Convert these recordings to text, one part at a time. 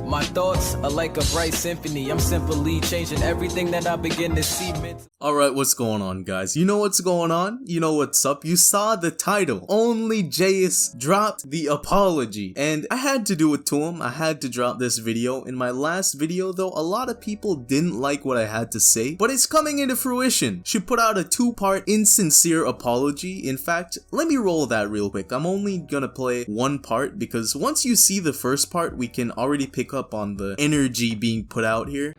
My thoughts are like a bright symphony. I'm simply changing everything that I begin to see. Alright, what's going on, guys? You know what's going on? You know what's up? You saw the title. OnlyJayus dropped the apology. And I had to do it to him. I had to drop this video. In my last video, though, a lot of people didn't like what I had to say. But it's coming into fruition. She put out a 2-part insincere apology. In fact, let me roll that real quick. I'm only gonna play one part because once you see the first part, we can already pick up on the energy being put out here.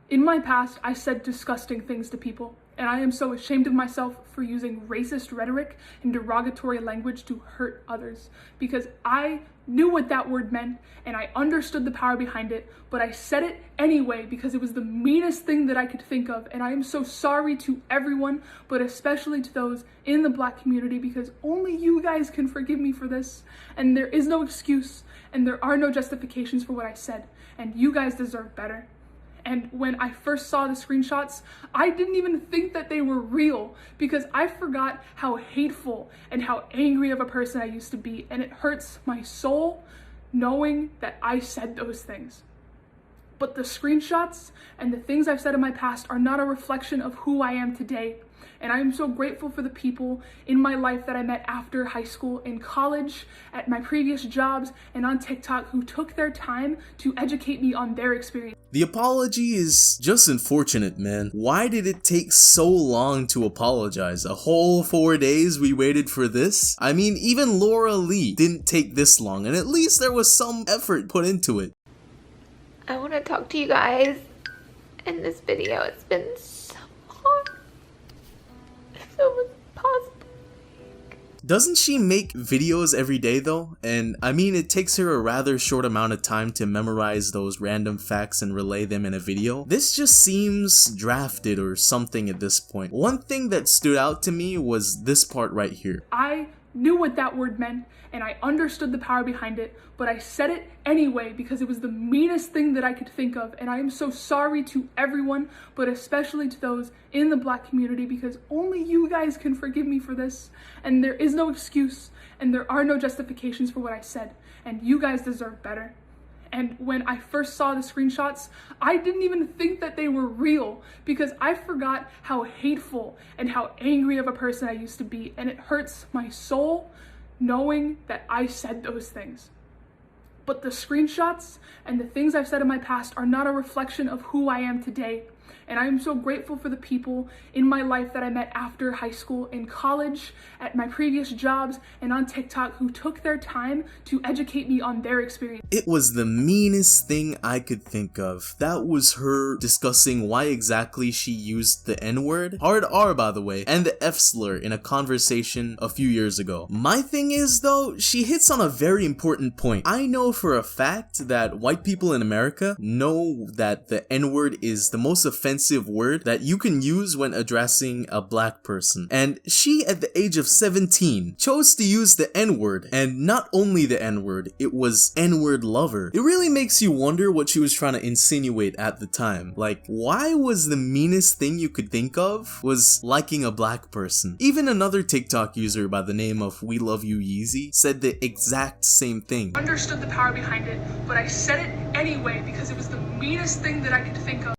In my past, I said disgusting things to people, and I am so ashamed of myself for using racist rhetoric and derogatory language to hurt others, because I knew what that word meant, and I understood the power behind it, but I said it anyway because it was the meanest thing that I could think of, and I am so sorry to everyone, but especially to those in the Black community, because only you guys can forgive me for this, and there is no excuse, and there are no justifications for what I said, and you guys deserve better. And when I first saw the screenshots, I didn't even think that they were real because I forgot how hateful and how angry of a person I used to be, and it hurts my soul knowing that I said those things. But the screenshots and the things I've said in my past are not a reflection of who I am today. And I am so grateful for the people in my life that I met after high school, in college, at my previous jobs, and on TikTok who took their time to educate me on their experience. The apology is just unfortunate, man. Why did it take so long to apologize? A whole 4 days we waited for this? I mean, even Laura Lee didn't take this long, and at least there was some effort put into it. I want to talk to you guys in this video. It's been so hard. So much possible. Doesn't she make videos every day though? And I mean, it takes her a rather short amount of time to memorize those random facts and relay them in a video. This just seems drafted or something at this point. One thing that stood out to me was this part right here. I knew what that word meant, and I understood the power behind it, but I said it anyway because it was the meanest thing that I could think of, and I am so sorry to everyone, but especially to those in the Black community, because only you guys can forgive me for this, and there is no excuse, and there are no justifications for what I said, and you guys deserve better. And when I first saw the screenshots, I didn't even think that they were real because I forgot how hateful and how angry of a person I used to be, and it hurts my soul knowing that I said those things. But the screenshots and the things I've said in my past are not a reflection of who I am today. And I am so grateful for the people in my life that I met after high school, in college, at my previous jobs, and on TikTok who took their time to educate me on their experience. It was the meanest thing I could think of. That was her discussing why exactly she used the N-word, hard R by the way, and the F-slur in a conversation a few years ago. My thing is though, she hits on a very important point. I know for a fact that white people in America know that the N-word is the most offensive word that you can use when addressing a Black person. And she, at the age of 17, chose to use the N-word, and not only the N-word, it was N-word lover. It really makes you wonder what she was trying to insinuate at the time. Like, why was the meanest thing you could think of was liking a Black person? Even another TikTok user by the name of We Love You Yeezy said the exact same thing. I understood the power behind it, but I said it anyway because it was the meanest thing that I could think of.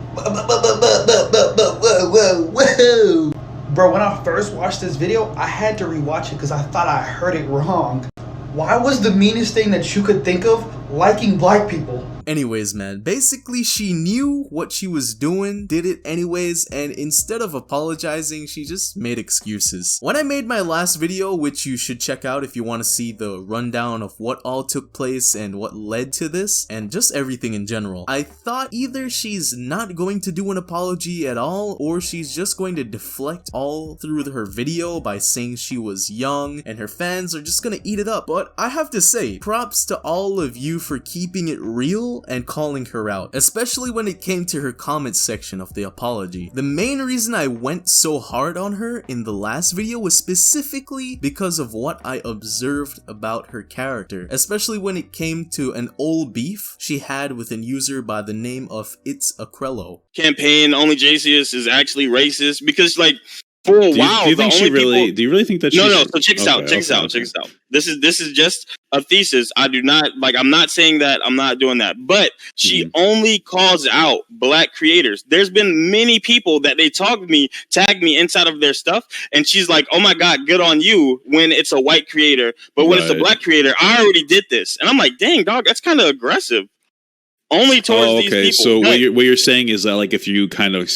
Bro, when I first watched this video, I had to rewatch it because I thought I heard it wrong. Why was the meanest thing that you could think of liking Black people? Anyways, man, basically she knew what she was doing, did it anyways, and instead of apologizing, she just made excuses. When I made my last video, which you should check out if you want to see the rundown of what all took place and what led to this, and just everything in general, I thought either she's not going to do an apology at all, or she's just going to deflect all through her video by saying she was young and her fans are just gonna eat it up. But I have to say, props to all of you for keeping it real and calling her out, especially when it came to her comment section of the apology. The main reason I went so hard on her in the last video was specifically because of what I observed about her character, especially when it came to an old beef she had with a user by the name of ItsAcrello. Campaign OnlyJayus is actually racist because, like, for a while, do you think she really? Do you really think that? No. So check this out. Check this out. This is just a thesis. I do not like. I'm not saying that. I'm not doing that. But she only calls out Black creators. There's been many people that they tag me inside of their stuff, and she's like, "Oh my God, good on you." When it's a white creator, but when it's a Black creator, I already did this, and I'm like, "Dang, dog, that's kind of aggressive." Only towards these people. So what you're saying is that, like, if you kind of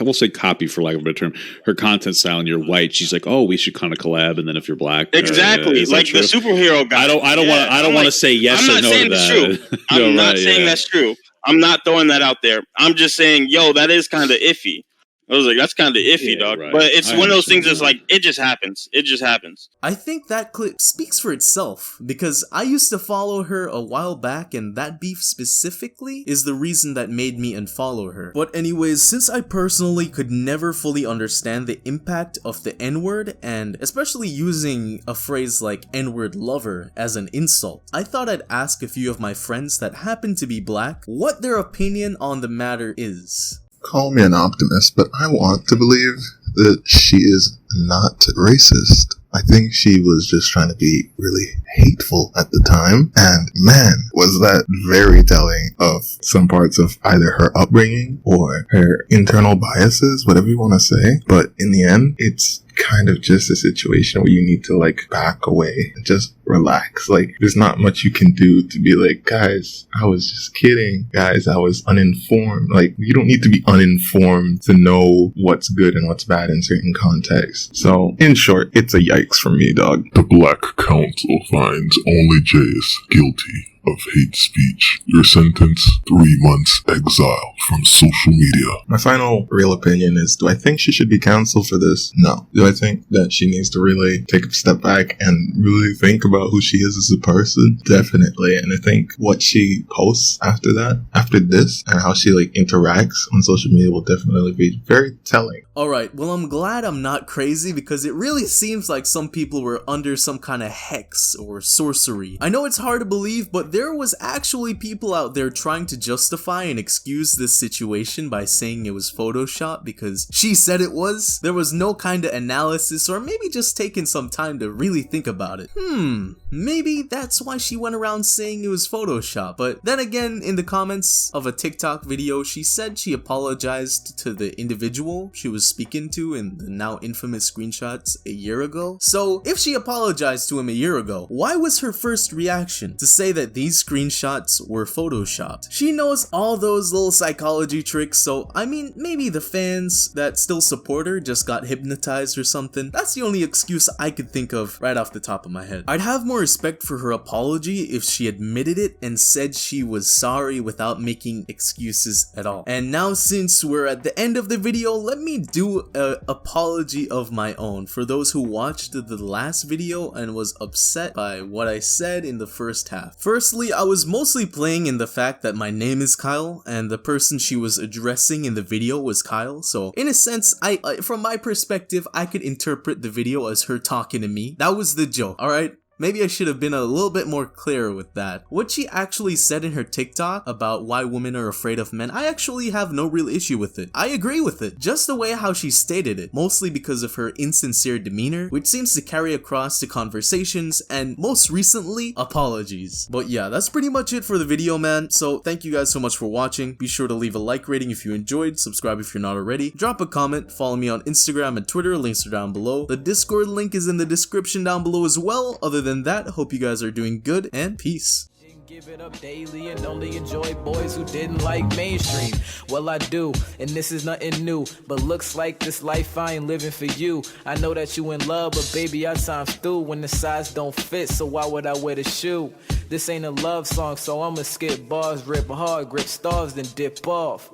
we'll say copy, for lack of a better term, her content style, and you're white, she's like, oh, we should kind of collab. And then if you're Black, exactly, like the superhero guy. I don't want to say yes or no to that. I'm not saying that's true. I'm not throwing that out there. I'm just saying, yo, that is kind of iffy. I was like, that's kind of iffy, dog. Right. But it's one of those things that's like, it just happens. It just happens. I think that clip speaks for itself, because I used to follow her a while back, and that beef specifically is the reason that made me unfollow her. But anyways, since I personally could never fully understand the impact of the N-word, and especially using a phrase like N-word lover as an insult, I thought I'd ask a few of my friends that happen to be Black what their opinion on the matter is. Call me an optimist, but I want to believe that she is not racist. I think she was just trying to be really hateful at the time. And man, was that very telling of some parts of either her upbringing or her internal biases, whatever you want to say. But in the end, it's kind of just a situation where you need to like back away and just relax. Like, there's not much you can do to be like, guys, I was just kidding. Guys, I was uninformed. Like, you don't need to be uninformed to know what's good and what's bad in certain contexts. So, in short, it's a yikes for me, dog. The Black Council finds OnlyJayus guilty of hate speech. Your sentence, 3 months exile from social media. My final real opinion is, do I think she should be canceled for this? No. Do I think that she needs to really take a step back and really think about who she is as a person? Definitely. And I think what she posts after that, after this, and how she like interacts on social media will definitely be very telling. Alright, well, I'm glad I'm not crazy, because it really seems like some people were under some kind of hex or sorcery. I know it's hard to believe, but there was actually people out there trying to justify and excuse this situation by saying it was Photoshop because she said it was. There was no kind of analysis, or maybe just taking some time to really think about it. Maybe that's why she went around saying it was Photoshop. But then again, in the comments of a TikTok video, she said she apologized to the individual she was speaking to in the now infamous screenshots a year ago. So if she apologized to him a year ago, why was her first reaction to say that these screenshots were photoshopped? She knows all those little psychology tricks, so I mean, maybe the fans that still support her just got hypnotized or something. That's the only excuse I could think of right off the top of my head. I'd have more respect for her apology if she admitted it and said she was sorry without making excuses at all. And now, since we're at the end of the video, let me do an apology of my own for those who watched the last video and was upset by what I said in the first half. Firstly, I was mostly playing in the fact that my name is Kyle and the person she was addressing in the video was Kyle, so in a sense, from my perspective, I could interpret the video as her talking to me. That was the joke, alright? Maybe I should have been a little bit more clear with that. What she actually said in her TikTok about why women are afraid of men, I actually have no real issue with it. I agree with it. Just the way how she stated it, mostly because of her insincere demeanor, which seems to carry across to conversations and most recently, apologies. But yeah, that's pretty much it for the video, man. So thank you guys so much for watching. Be sure to leave a like rating if you enjoyed, subscribe if you're not already, drop a comment, follow me on Instagram and Twitter, links are down below. The Discord link is in the description down below as well. Other than that, hope you guys are doing good, and peace. Give it up daily and only enjoy boys who didn't like mainstream. Well, I do, and this is nothing new, but looks like this life I ain't living for you. I know that you in love, but baby, our time's through when the size don't fit, so why would I wear the shoe? This ain't a love song, so I'ma skip bars, rip hard, grip stars, then dip off.